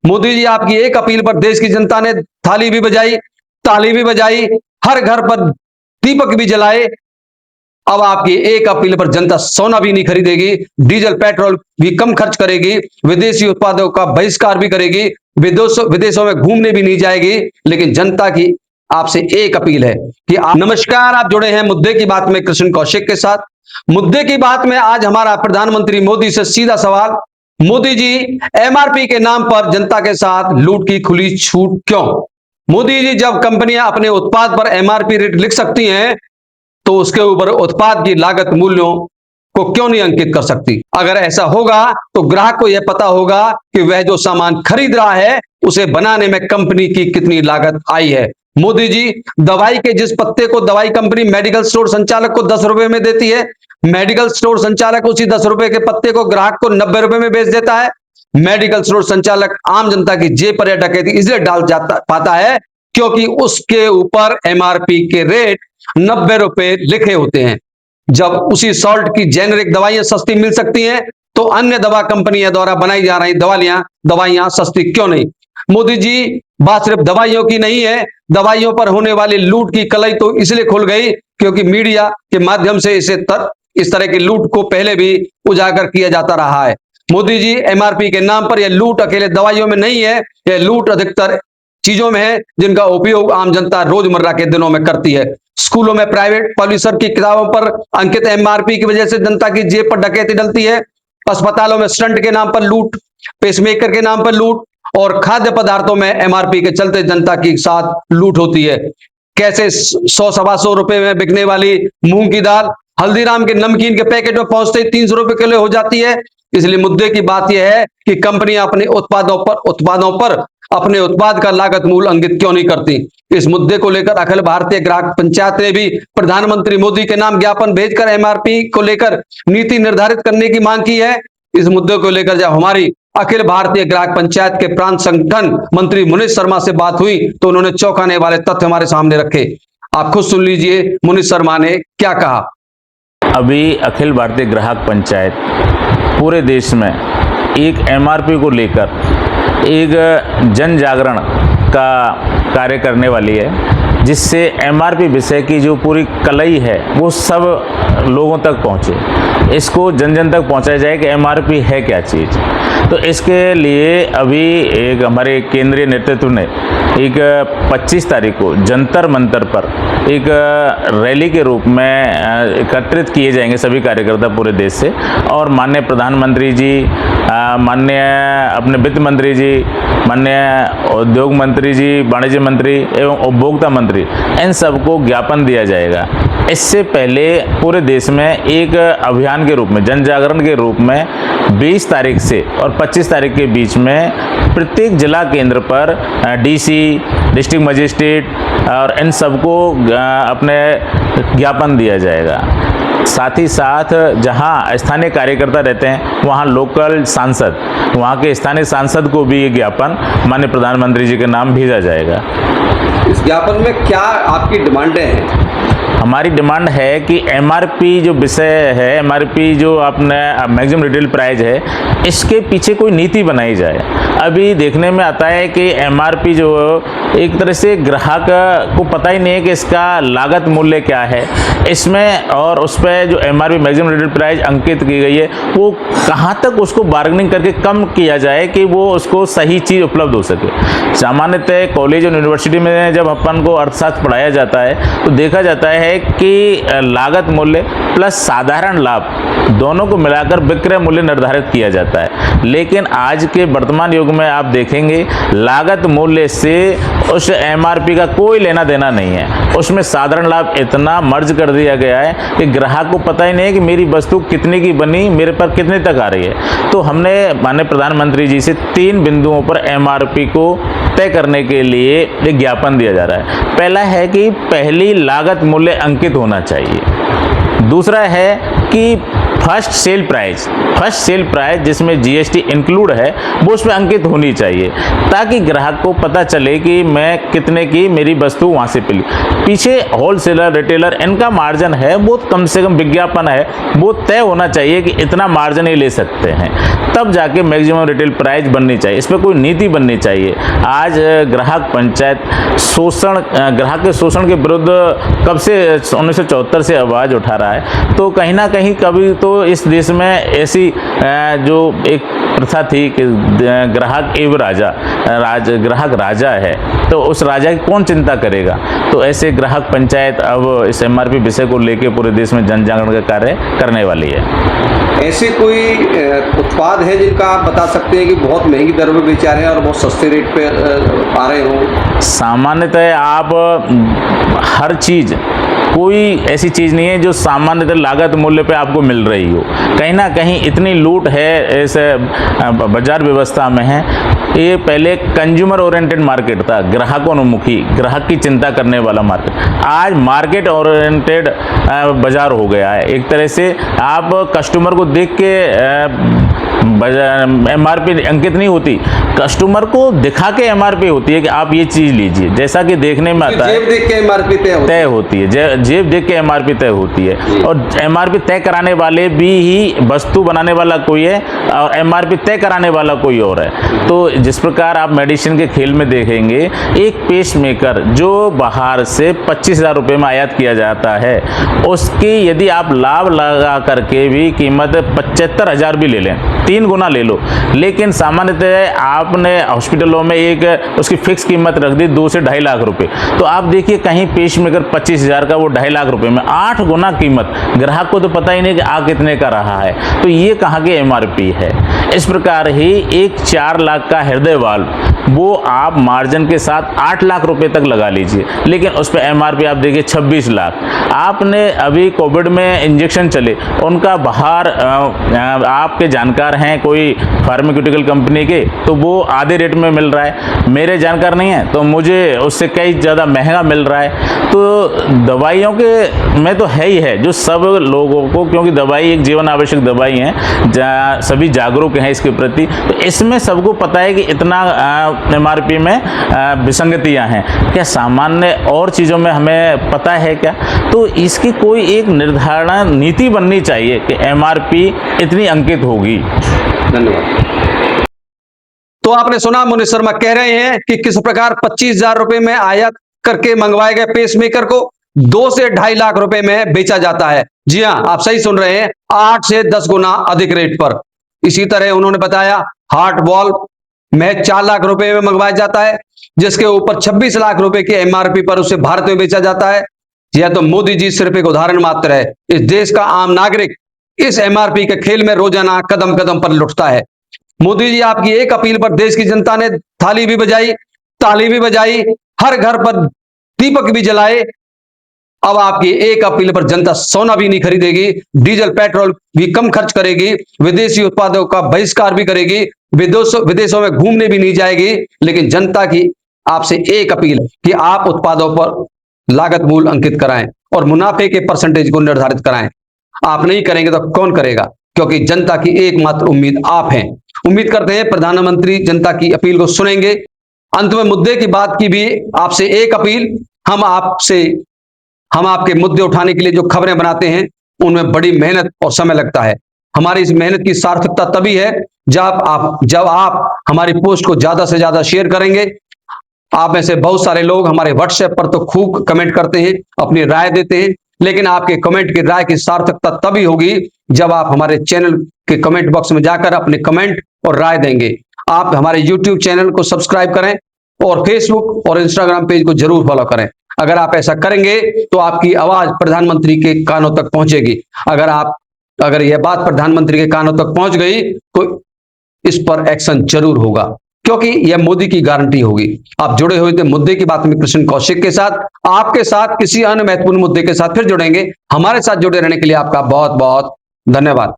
मोदी जी, आपकी एक अपील पर देश की जनता ने थाली भी बजाई, ताली भी बजाई, हर घर पर दीपक भी जलाए। अब आपकी एक अपील पर जनता सोना भी नहीं खरीदेगी, डीजल पेट्रोल भी कम खर्च करेगी, विदेशी उत्पादों का बहिष्कार भी करेगी, विदेशों में घूमने भी नहीं जाएगी। लेकिन जनता की आपसे एक अपील है कि नमस्कार, आप जुड़े हैं मुद्दे की बात में कृष्ण कौशिक के साथ। मुद्दे की बात में आज हमारा प्रधानमंत्री मोदी से सीधा सवाल। मोदी जी, एमआरपी के नाम पर जनता के साथ लूट की खुली छूट क्यों? मोदी जी, जब कंपनियां अपने उत्पाद पर एमआरपी रेट लिख सकती हैं तो उसके ऊपर उत्पाद की लागत मूल्यों को क्यों नहीं अंकित कर सकती? अगर ऐसा होगा तो ग्राहक को यह पता होगा कि वह जो सामान खरीद रहा है उसे बनाने में कंपनी की कितनी लागत आई है। मोदी जी, दवाई के जिस पत्ते को दवाई कंपनी मेडिकल स्टोर संचालक को 10 रुपए में देती है, मेडिकल स्टोर संचालक उसी 10 रुपए के पत्ते को ग्राहक को 90 रुपए में बेच देता है। मेडिकल स्टोर संचालक आम जनता की जेब पर डकैती इसलिए डाल जाता पाता है क्योंकि उसके ऊपर एमआरपी के रेट 90 रुपए लिखे होते हैं। जब उसी सॉल्ट की जेनेरिक दवाइयां सस्ती मिल सकती हैं तो अन्य दवा कंपनियों द्वारा बनाई जा रही दवाइयां सस्ती क्यों नहीं? मोदी जी, बात सिर्फ दवाइयों की नहीं है, दवाइयों पर होने वाली लूट की कलई तो इसलिए खुल गई क्योंकि मीडिया के माध्यम से इस तरह की लूट को पहले भी उजागर किया जाता रहा है। मोदी जी, एमआरपी के नाम पर यह लूट अकेले दवाइयों में नहीं है, यह लूट अधिकतर चीजों में है जिनका उपयोग आम जनता रोजमर्रा के दिनों में करती है। स्कूलों में प्राइवेट पब्लिशर की किताबों पर अंकित एमआरपी की वजह से जनता की जेब पर डकैती डलती है। अस्पतालों में स्टंट के नाम पर लूट, पेसमेकर के नाम पर लूट और खाद्य पदार्थों में एमआरपी के चलते जनता की साथ लूट होती है। कैसे 100-125 रुपए में बिकने वाली मूंग की दाल हल्दीराम के नमकीन के पैकेट में पहुंचते ही 300 रुपए किलो हो जाती है। इसलिए मुद्दे की बात यह है कि कंपनियां अपने उत्पादों पर अपने उत्पाद का लागत मूल्य अंकित क्यों नहीं करती? इस मुद्दे को लेकर अखिल भारतीय ग्राहक पंचायत ने भी प्रधानमंत्री मोदी के नाम ज्ञापन भेजकर एमआरपी को लेकर नीति निर्धारित करने की मांग की है। इस मुद्दे को लेकर जब हमारी अखिल भारतीय ग्राहक पंचायत के प्रांत संगठन मंत्री मुनीष शर्मा से बात हुई तो उन्होंने चौंकाने वाले तथ्य हमारे सामने रखे। आप खुद सुन लीजिए मुनीष शर्मा ने क्या कहा। अभी अखिल भारतीय ग्राहक पंचायत पूरे देश में एक एमआरपी को लेकर एक जन जागरण का कार्य करने वाली है, जिससे एमआरपी विषय की जो पूरी कलई है वो सब लोगों तक पहुंचे, इसको जन जन तक पहुंचाया जाए कि एमआरपी है क्या चीज़। तो इसके लिए अभी एक हमारे केंद्रीय नेतृत्व ने एक 25 तारीख को जंतर मंतर पर एक रैली के रूप में एकत्रित किए जाएंगे सभी कार्यकर्ता पूरे देश से, और माननीय प्रधानमंत्री जी, माननीय अपने वित्त मंत्री जी, माननीय उद्योग मंत्री जी, वाणिज्य मंत्री एवं उपभोक्ता मंत्री, इन सबको ज्ञापन दिया जाएगा। इससे पहले पूरे देश में एक अभियान के रूप में, जन जागरण के रूप में 20 तारीख से और 25 तारीख के बीच में प्रत्येक जिला केंद्र पर डीसी, डिस्ट्रिक्ट मजिस्ट्रेट और इन सबको अपने ज्ञापन दिया जाएगा। साथ ही साथ जहां स्थानीय कार्यकर्ता रहते हैं वहां लोकल सांसद, वहां के स्थानीय सांसद को भी ये ज्ञापन माननीय प्रधानमंत्री जी के नाम भेजा जाएगा। इस ज्ञापन में क्या आपकी डिमांडें हैं? हमारी डिमांड है कि एमआरपी जो विषय है, एमआरपी जो अपने मैक्सिमम रिटेल प्राइस है, इसके पीछे कोई नीति बनाई जाए। अभी देखने में आता है कि एमआरपी जो एक तरह से ग्राहक को पता ही नहीं है कि इसका लागत मूल्य क्या है इसमें, और उस पर जो एमआरपी मैक्सिमम रिटेल प्राइस अंकित की गई है वो कहाँ तक उसको बार्गेनिंग करके कम किया जाए कि वो उसको सही चीज़ उपलब्ध हो सके। सामान्यतः कॉलेज और यूनिवर्सिटी में जब अपन को अर्थशास्त्र पढ़ाया जाता है तो देखा जाता है कि लागत मूल्य प्लस साधारण लाभ दोनों को मिलाकर विक्रय मूल्य निर्धारित किया जाता है। लेकिन आज के वर्तमान युग में आप देखेंगे लागत मूल्य से उस एमआरपी का कोई लेना देना नहीं है। उसमें साधारण लाभ इतना मर्ज कर दिया गया है कि ग्राहक को पता ही नहीं है कि मेरी वस्तु कितने की बनी, मेरे पर कितने तक आ रही है। तो हमने माननीय प्रधानमंत्री जी से 3 बिंदुओं पर एमआरपी को तय करने के लिए एक ज्ञापन दिया जा रहा है। पहला है कि पहली लागत मूल्य अंकित होना चाहिए। दूसरा है कि फर्स्ट सेल प्राइस जिसमें जीएसटी इंक्लूड है वो उस पर अंकित होनी चाहिए, ताकि ग्राहक को पता चले कि मैं कितने की मेरी वस्तु वहाँ से मिली। पीछे होलसेलर, रिटेलर, इनका मार्जिन है वो कम से कम विज्ञापन है वो तय होना चाहिए कि इतना मार्जिन ही ले सकते हैं, तब जाके मैक्सिमम रिटेल प्राइस बननी चाहिए। इस पर कोई नीति बननी चाहिए। आज ग्राहक पंचायत ग्राहक के शोषण के विरुद्ध कब से 1974 से आवाज़ उठा रहा है, तो कहीं ना कहीं कभी तो इस देश में ऐसी जो एक प्रथा थी कि ग्राहक एवं ग्राहक राजा है, तो उस राजा की कौन चिंता करेगा। तो ऐसे ग्राहक पंचायत अब इस एमआरपी विषय को लेकर पूरे देश में जन जागरण का कार्य करने वाली है। ऐसे कोई उत्पाद है जिनका आप बता सकते हैं कि बहुत महंगी दर में बेचा रहे हैं और बहुत सस्ते रेट पे आ रहे हो? सामान्यतः आप हर चीज़, कोई ऐसी चीज़ नहीं है जो सामान्यतः लागत मूल्य पे आपको मिल रही हो। कहीं ना कहीं इतनी लूट है इस बाजार व्यवस्था में है। ये पहले कंज्यूमर ओरिएंटेड मार्केट था, ग्राहकोन्मुखी, ग्राहक की चिंता करने वाला मार्केट। आज मार्केट ओरिएंटेड बाजार हो गया है। एक तरह से आप कस्टमर को देख के एमआरपी अंकित नहीं होती, कस्टमर को दिखा के एमआरपी होती है कि आप ये चीज़ लीजिए, जैसा कि देखने में आता है। जेब देख के एमआरपी तय होती है, जेब देख के एमआरपी तय होती है। और एमआरपी तय कराने वाले भी ही वस्तु बनाने वाला कोई है और एमआरपी तय कराने वाला कोई और है। तो जिस प्रकार आप मेडिसिन के खेल में देखेंगे, एक पेसमेकर जो बाहर से 25,000 रुपये में आयात किया जाता है, उसकी यदि आप लाभ लगा करके भी कीमत 75,000 भी ले लें, 3 गुना ले लो, लेकिन सामान्यतः आपने हॉस्पिटलों में एक उसकी फिक्स कीमत रख दी 2 से 2.5 लाख रुपए। तो आप देखिए कहीं पेसमेकर 25,000 का, वो 2.5 लाख रुपए में 8 गुना कीमत। ग्राहक को तो पता ही नहीं कि आ कितने का रहा है। तो ये कहाँ की एमआरपी है। इस प्रकार ही एक 4 लाख का हृदय वाल्व, वो आप मार्जिन के साथ 8 लाख रुपए तक लगा लीजिए, लेकिन उस पर एमआरपी आप देखिए 26 लाख। आपने अभी कोविड में इंजेक्शन चले, उनका बाहर आपके जानकार हैं कोई फार्मास्यूटिकल कंपनी के, तो वो आधे रेट में मिल रहा है। मेरे जानकार नहीं है तो मुझे उससे कई ज़्यादा महंगा मिल रहा है। तो दवाइयों के में तो है ही है जो सब लोगों को, क्योंकि दवाई एक जीवन आवश्यक दवाई है, सभी जागरूक हैं इसके प्रति। तो इसमें सबको पता है कि इतना एमआरपी में विसंगतियां हैं। क्या सामान्य और चीज़ों में हमें पता है क्या? तो इसकी कोई एक निर्धारण नीति बननी चाहिए कि एमआरपी इतनी अंकित होगी। धन्यवाद। तो आपने सुना, मुनीष शर्मा कह रहे हैं कि किस प्रकार 25,000 रुपए में आयात करके मंगवाए गए पेसमेकर को 2 से 2.5 लाख रुपए में बेचा जाता है। जी हां, आप सही सुन रहे हैं, 8 से 10 गुना अधिक रेट पर। इसी तरह उन्होंने बताया हार्ट वॉल्व में 4 लाख रुपए में मंगवाया जाता है, जिसके ऊपर 26 लाख रुपए की एमआरपी पर उसे भारत में बेचा जाता है। यह तो मोदी जी सिर्फ एक उदाहरण मात्र है। इस देश का आम नागरिक इस एमआरपी के खेल में रोजाना कदम कदम पर लुटता है। मोदी जी, आपकी एक अपील पर देश की जनता ने थाली भी बजाई, ताली भी बजाई, हर घर पर दीपक भी जलाए। अब आपकी एक अपील पर जनता सोना भी नहीं खरीदेगी, डीजल पेट्रोल भी कम खर्च करेगी, विदेशी उत्पादों का बहिष्कार भी करेगी, विदेशों में घूमने भी नहीं जाएगी। लेकिन जनता की आपसे एक अपील है कि आप उत्पादों पर लागत मूल्य अंकित कराएं और मुनाफे के परसेंटेज को निर्धारित कराएं। आप नहीं करेंगे तो कौन करेगा? क्योंकि जनता की एकमात्र उम्मीद आप हैं। उम्मीद करते हैं प्रधानमंत्री जनता की अपील को सुनेंगे। अंत में मुद्दे की बात की भी आपसे एक अपील, हम आपके मुद्दे उठाने के लिए जो खबरें बनाते हैं उनमें बड़ी मेहनत और समय लगता है। हमारी इस मेहनत की सार्थकता तभी है जब आप हमारी पोस्ट को ज्यादा से ज्यादा शेयर करेंगे। आप में से बहुत सारे लोग हमारे व्हाट्सएप पर तो खूब कमेंट करते हैं, अपनी राय देते हैं, लेकिन आपके कमेंट की राय की सार्थकता तभी होगी जब आप हमारे चैनल के कमेंट बॉक्स में जाकर अपने कमेंट और राय देंगे। आप हमारे YouTube चैनल को सब्सक्राइब करें और फेसबुक और इंस्टाग्राम पेज को जरूर फॉलो करें। अगर आप ऐसा करेंगे तो आपकी आवाज प्रधानमंत्री के कानों तक पहुंचेगी। अगर यह बात प्रधानमंत्री के कानों तक पहुंच गई तो इस पर एक्शन जरूर होगा, क्योंकि यह मोदी की गारंटी होगी। आप जुड़े हुए थे मुद्दे की बात में कृष्ण कौशिक के साथ। आपके साथ किसी अन्य महत्वपूर्ण मुद्दे के साथ फिर जुड़ेंगे। हमारे साथ जुड़े रहने के लिए आपका बहुत बहुत धन्यवाद।